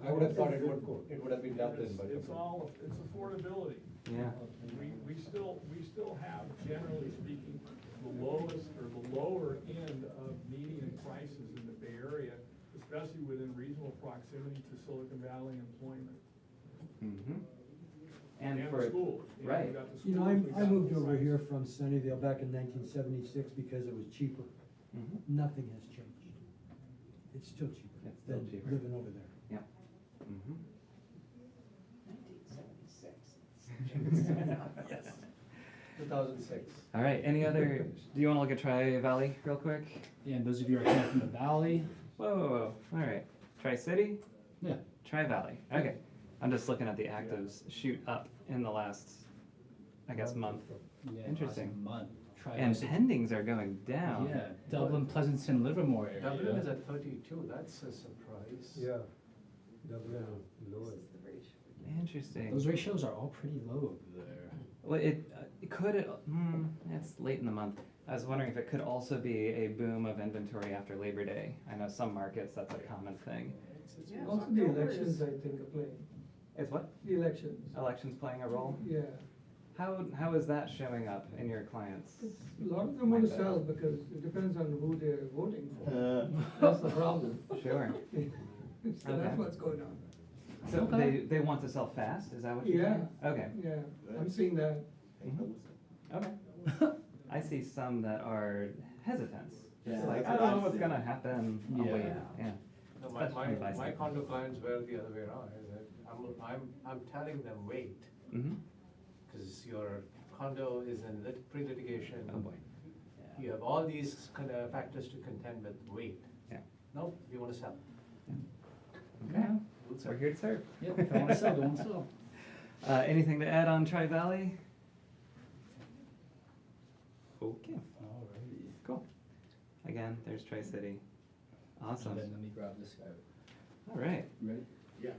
I would have thought zip code. it would have been Dublin, but. It's affordability. Yeah. We still have, generally speaking, the lowest or the lower end of median prices in the Bay Area, especially within reasonable proximity to Silicon Valley employment. Mm-hmm. And And for, schools. You know, right. we've got the You know, schools, we've I got moved the over sites. here from Sunnyvale back in 1976 because it was cheaper. Mhm. Nothing has changed. It's still cheaper It's still than cheaper. living over there. Yep. Mm-hmm. 2006. All right, any other, do you wanna look at Tri-Valley real quick? Yeah, and those of you who are coming from the valley, Whoa, whoa, whoa, all right. Tri-City? yeah. Tri-Valley, okay. I'm just looking at the actives shoot up in the last, I guess, month. Yeah, Interesting. last month. Try And to- pendings are going down. Yeah, Dublin, Pleasanton, Livermore area. Dublin is at 32, that's a surprise. Yeah, Dublin is lower. Interesting. Those ratios are all pretty low over there. Well, it could, it's late in the month. I was wondering if it could also be a boom of inventory after Labor Day. I know some markets, that's a common thing. Also the elections, I think, are playing, Is what? the elections, Elections playing a role? yeah. How is that showing up in your clients? A lot of them want to sell because it depends on who they're voting for. That's the problem. Sure. So Okay. that's what's going on. So Okay. they want to sell fast, is that what you're Yeah. saying? Okay. Yeah, I'm seeing that. Okay. I see some that are hesitant. Just Yeah. like, I don't know what's gonna happen, I'll wait, Yeah. yeah. No, Especially by my sector. condo clients were the other way around. I'm telling them wait, Mm-hmm. because your condo is in pre-litigation. Oh, boy. You have all these kind of factors to contend with, wait. Yeah. Nope, you wanna sell. Okay, We'll sell. we're here to serve. Yep, if I wanna sell, they wanna sell. Anything to add on Tri-Valley? Okay, Alrighty. cool. Again, there's Tri-City. Awesome. And then let me grab this guy. All right, You ready? Yeah.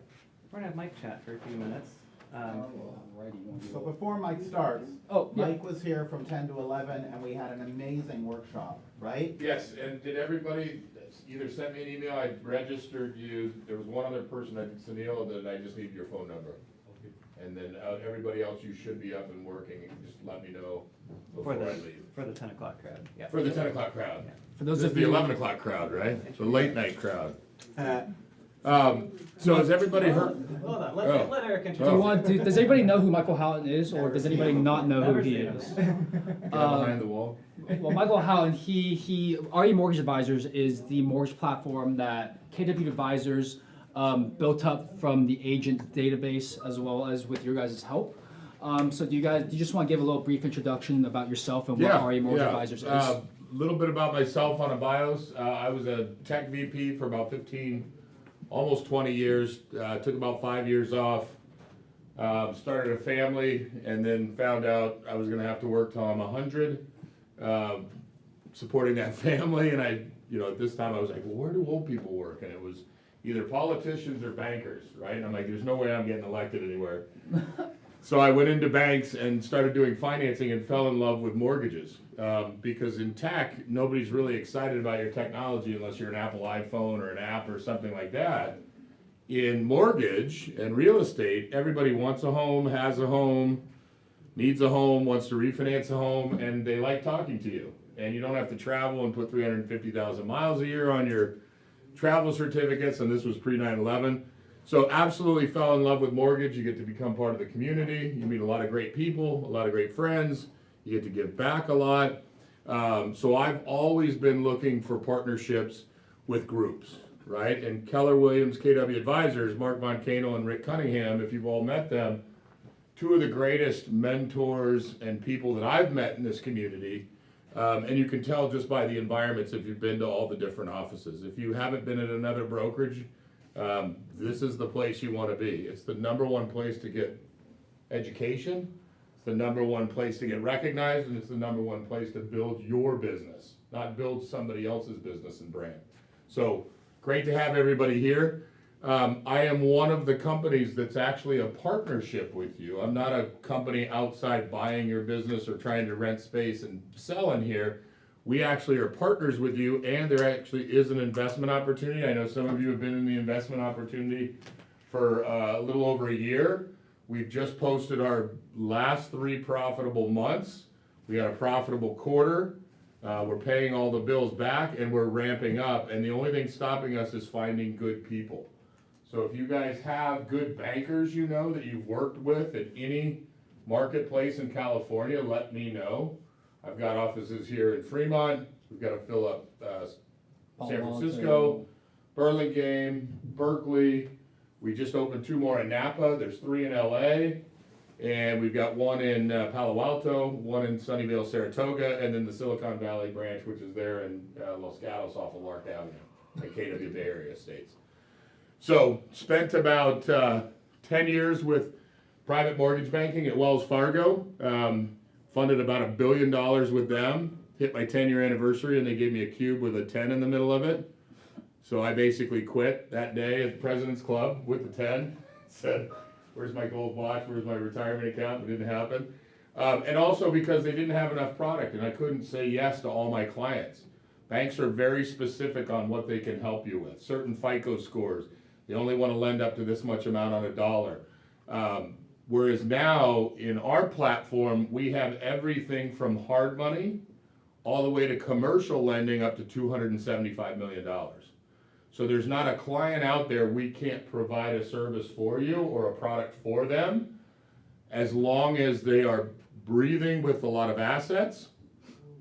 we're gonna have Mike chat for a few minutes. Alrighty, you wanna do So it? before Mike starts, Oh, yeah. Mike was here from 10 to 11 and we had an amazing workshop, right? Yes, and did everybody either send me an email, I registered you, there was one other person, I think Sunil, that I just need your phone number. And then everybody else, you should be up and working, and just let me know before I leave. For the 10 o'clock crowd, yeah. For the 10 o'clock crowd. For those This is of the you. 11 o'clock crowd, right? The late night crowd. So has everybody heard? Hold on, Oh. let Eric Do you introduce. want to, does anybody know who Michael Houghton is, or does anybody not know who Never he seen him. is? Guy behind the wall? Well, Michael Houghton, RE Mortgage Advisors is the mortgage platform that KW Advisors built up from the agent database as well as with your guys' help. So do you just want to give a little brief introduction about yourself and what RE Mortgage Advisors is? A little bit about myself on a bios. I was a tech VP for about 15, almost 20 years. Took about 5 years off. Started a family and then found out I was gonna have to work till I'm 100, supporting that family. And at this time I was like, well, where do old people work? And it was either politicians or bankers, right? And I'm like, there's no way I'm getting elected anywhere. So I went into banks and started doing financing and fell in love with mortgages. Because in tech, nobody's really excited about your technology unless you're an Apple iPhone or an app or something like that. In mortgage and real estate, everybody wants a home, has a home, needs a home, wants to refinance a home, and they like talking to you. And you don't have to travel and put 350,000 miles a year on your travel certificates, and this was pre 9/11. So absolutely fell in love with mortgage. You get to become part of the community. You meet a lot of great people, a lot of great friends. You get to give back a lot. So I've always been looking for partnerships with groups, right? And Keller Williams, KW Advisors, Mark Von Cano and Rick Cunningham, if you've all met them, two of the greatest mentors and people that I've met in this community. And you can tell just by the environments if you've been to all the different offices. If you haven't been at another brokerage, this is the place you want to be. It's the #1 place to get education. It's the #1 place to get recognized, and it's the #1 place to build your business, not build somebody else's business and brand. So great to have everybody here. I am one of the companies that's actually a partnership with you. I'm not a company outside buying your business or trying to rent space and sell in here. We actually are partners with you, and there actually is an investment opportunity. I know some of you have been in the investment opportunity for a little over a year. We've just posted our last 3 profitable months. We got a profitable quarter. We're paying all the bills back, and we're ramping up, and the only thing stopping us is finding good people. So if you guys have good bankers you know that you've worked with at any marketplace in California, let me know. I've got offices here in Fremont. We've got to fill up San Francisco, Burlingame, Berkeley. We just opened 2 more in Napa. There's 3 in LA. And we've got 1 in Palo Alto, 1 in Sunnyvale, Saratoga, and then the Silicon Valley branch, which is there in Los Gatos off of Lark Avenue, at KW Bay Area Estates. So spent about 10 years with private mortgage banking at Wells Fargo. Funded about $1 billion with them. Hit my 10-year anniversary, and they gave me a cube with a 10 in the middle of it. So I basically quit that day at the President's Club with the 10. Said, where's my gold watch? Where's my retirement account? It didn't happen. And also because they didn't have enough product, and I couldn't say yes to all my clients. Banks are very specific on what they can help you with. Certain FICO scores. They only want to lend up to this much amount on a dollar. Whereas now, in our platform, we have everything from hard money all the way to commercial lending up to $275 million. So there's not a client out there we can't provide a service for you or a product for them, as long as they are breathing with a lot of assets,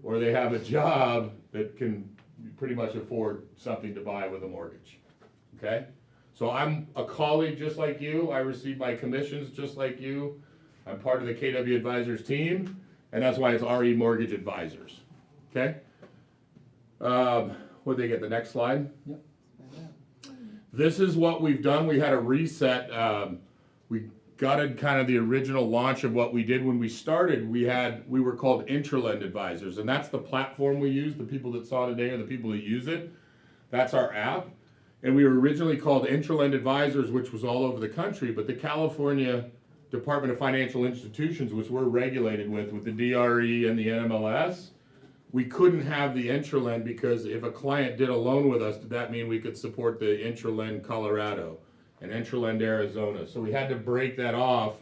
or they have a job that can pretty much afford something to buy with a mortgage, okay? So I'm a colleague just like you. I receive my commissions just like you. I'm part of the KW Advisors team, and that's why it's RE Mortgage Advisors, okay? Would they get the next slide? Yep. This is what we've done. We had a reset. We gutted kind of the original launch of what we did when we started. We were called Intralend Advisors, and that's the platform we use. The people that saw today are the people that use it. That's our app. And we were originally called Intralend Advisors, which was all over the country, but the California Department of Financial Institutions, which we're regulated with the DRE and the NMLS, we couldn't have the Intralend because if a client did a loan with us, did that mean we could support the Intralend Colorado and Intralend Arizona? So we had to break that off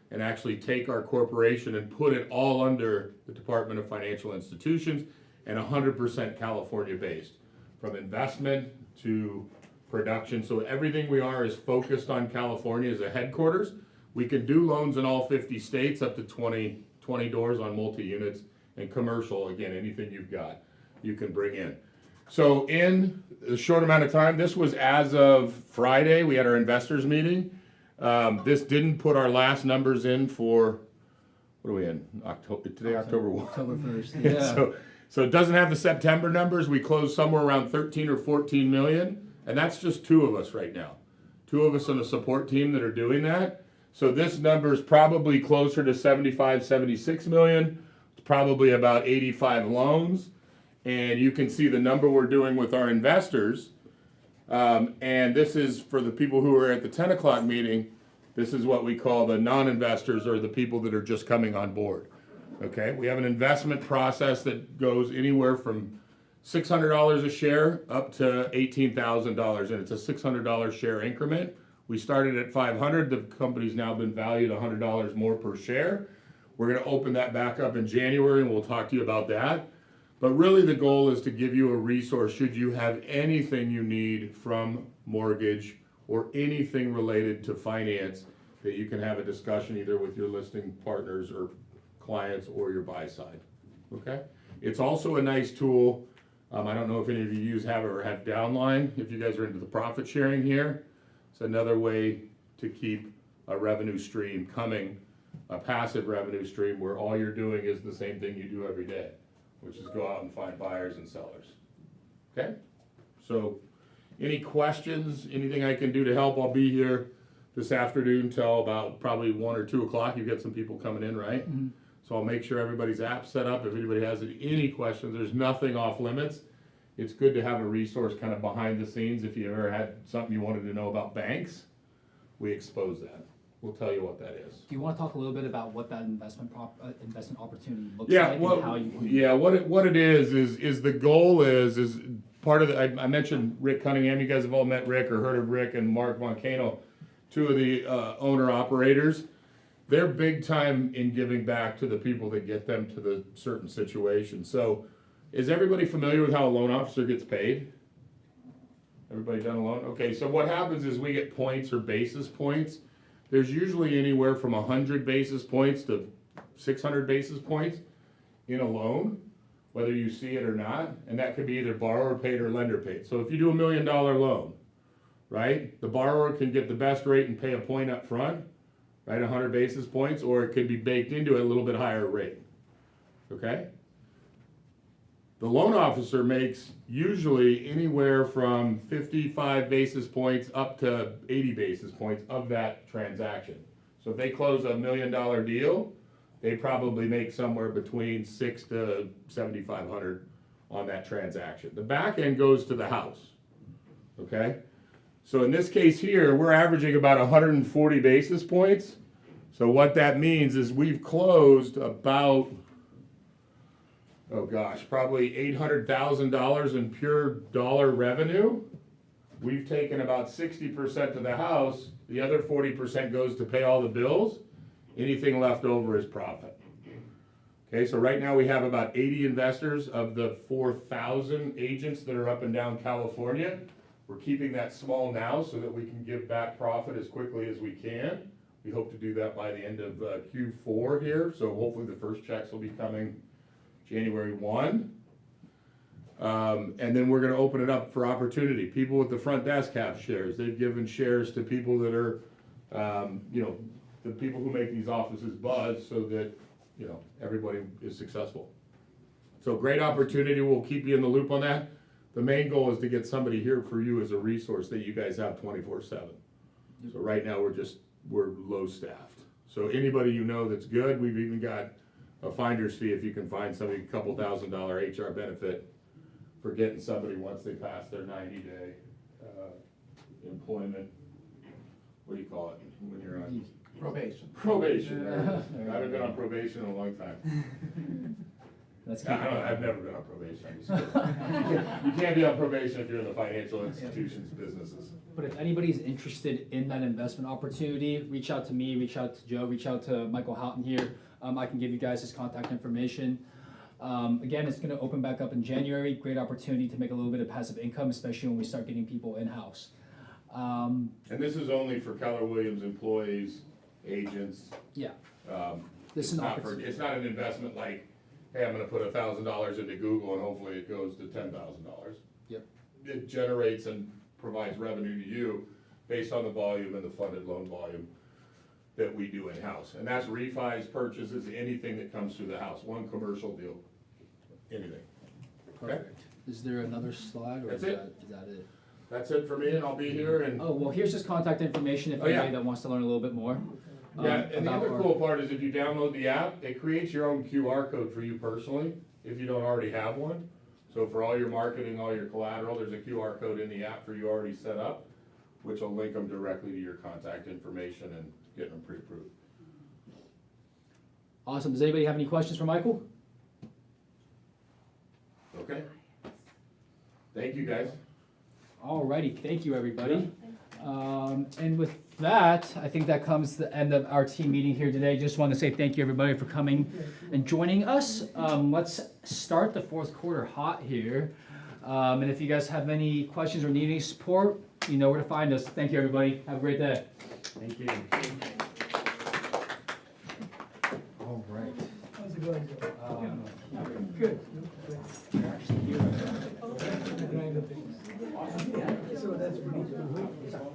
and actually take our corporation and put it all under the Department of Financial Institutions and 100% California based, from investment to production. So everything we are is focused on California as a headquarters. We can do loans in all 50 states up to 20 doors on multi-units, and commercial, again, anything you've got, you can bring in. So in a short amount of time, this was as of Friday, we had our investors meeting. This didn't put our last numbers in for, what are we in, October, today, October 1? October 1st, yeah. So it doesn't have the September numbers. We closed somewhere around 13 or 14 million. And that's just 2 of us right now. 2 of us on the support team that are doing that. So this number is probably closer to 75, 76 million. It's probably about 85 loans. And you can see the number we're doing with our investors. And this is for the people who are at the 10 o'clock meeting. This is what we call the non-investors, or the people that are just coming on board. Okay, we have an investment process that goes anywhere from $600 a share up to $18,000, and it's a $600 share increment. We started at $500. The company's now been valued $100 more per share. We're going to open that back up in January, and we'll talk to you about that. But really the goal is to give you a resource should you have anything you need from mortgage or anything related to finance, that you can have a discussion either with your listing partners or clients or your buy side. Okay? It's also a nice tool I don't know if any of you use have or have downline, if you guys are into the profit sharing here. It's another way to keep a revenue stream coming, a passive revenue stream where all you're doing is the same thing you do every day, which is go out and find buyers and sellers. Okay? So, any questions, anything I can do to help? I'll be here this afternoon till about probably 1 or 2 o'clock. You get some people coming in, right? Mm-hmm. So I'll make sure everybody's app's set up. If anybody has any questions, there's nothing off limits. It's good to have a resource kind of behind the scenes. If you ever had something you wanted to know about banks, we expose that. We'll tell you what that is. Do you want to talk a little bit about what that investment opportunity looks Yeah, like well, and how you can? yeah, what it is the goal is part of the, I mentioned Rick Cunningham. You guys have all met Rick or heard of Rick, and Mark Moncano, two of the owner operators. They're big time in giving back to the people that get them to the certain situation. So is everybody familiar with how a loan officer gets paid? Everybody done a loan? Okay, so what happens is we get points or basis points. There's usually anywhere from 100 basis points to 600 basis points in a loan, whether you see it or not, and that could be either borrower paid or lender paid. So if you do $1 million loan, right, the borrower can get the best rate and pay a point up front, right, 100 basis points, or it could be baked into a little bit higher rate, okay? The loan officer makes usually anywhere from 55 basis points up to 80 basis points of that transaction. So if they close $1 million deal, they probably make somewhere between $600 to $7,500 on that transaction. The back end goes to the house, okay? So in this case here, we're averaging about 140 basis points. So what that means is we've closed about, oh gosh, probably $800,000 in pure dollar revenue. We've taken about 60% to the house. The other 40% goes to pay all the bills. Anything left over is profit. Okay, so right now we have about 80 investors of the 4,000 agents that are up and down California. We're keeping that small now so that we can give back profit as quickly as we can. We hope to do that by the end of Q4 here, so hopefully the first checks will be coming January 1. And then we're going to open it up for opportunity. People with the front desk have shares. They've given shares to people that are, the people who make these offices buzz so that, everybody is successful. So great opportunity. We'll keep you in the loop on that. The main goal is to get somebody here for you as a resource that you guys have 24/7. So right now we're low staffed. So anybody you know that's good, we've even got a finder's fee if you can find somebody, a couple $1,000 HR benefit for getting somebody once they pass their 90-day employment. What do you call it when you're on? Probation. Probation. I haven't been on probation in a long time. I've never been on probation. I'm just kidding. You can't be on probation if you're in the financial institutions businesses. But if anybody's interested in that investment opportunity, reach out to me, reach out to Joe, reach out to Michael Houghton here. I can give you guys his contact information. Again, it's going to open back up in January. Great opportunity to make a little bit of passive income, especially when we start getting people in-house. And this is only for Keller Williams employees, agents. Yeah. It's not an investment like, hey, I'm going to put $1,000 into Google and hopefully it goes to $10,000. Yep. It generates and provides revenue to you based on the volume and the funded loan volume that we do in-house. And that's refis, purchases, anything that comes through the house, one commercial deal, anything. Perfect. Is there another slide or That's is it. that it? That's it for me, and I'll be here. And Oh, well, here's his contact information if anybody that wants to learn a little bit more. yeah, and the about other our- cool part is if you download the app, it creates your own QR code for you personally, if you don't already have one. So for all your marketing, all your collateral, there's a QR code in the app for you already set up, which will link them directly to your contact information and get them pre-approved. Awesome. Does anybody have any questions for Michael? Okay? Thank you, guys. Alrighty, thank you, everybody. And with that, I think that comes to the end of our team meeting here today. Just want to say thank you, everybody, for coming and joining us. Let's start the fourth quarter hot here. And if you guys have any questions or need any support, you know where to find us. Thank you, everybody. Have a great day. Thank you. All right. How's it going, Joe? Um, Good. You're actually here. so that's pretty cool.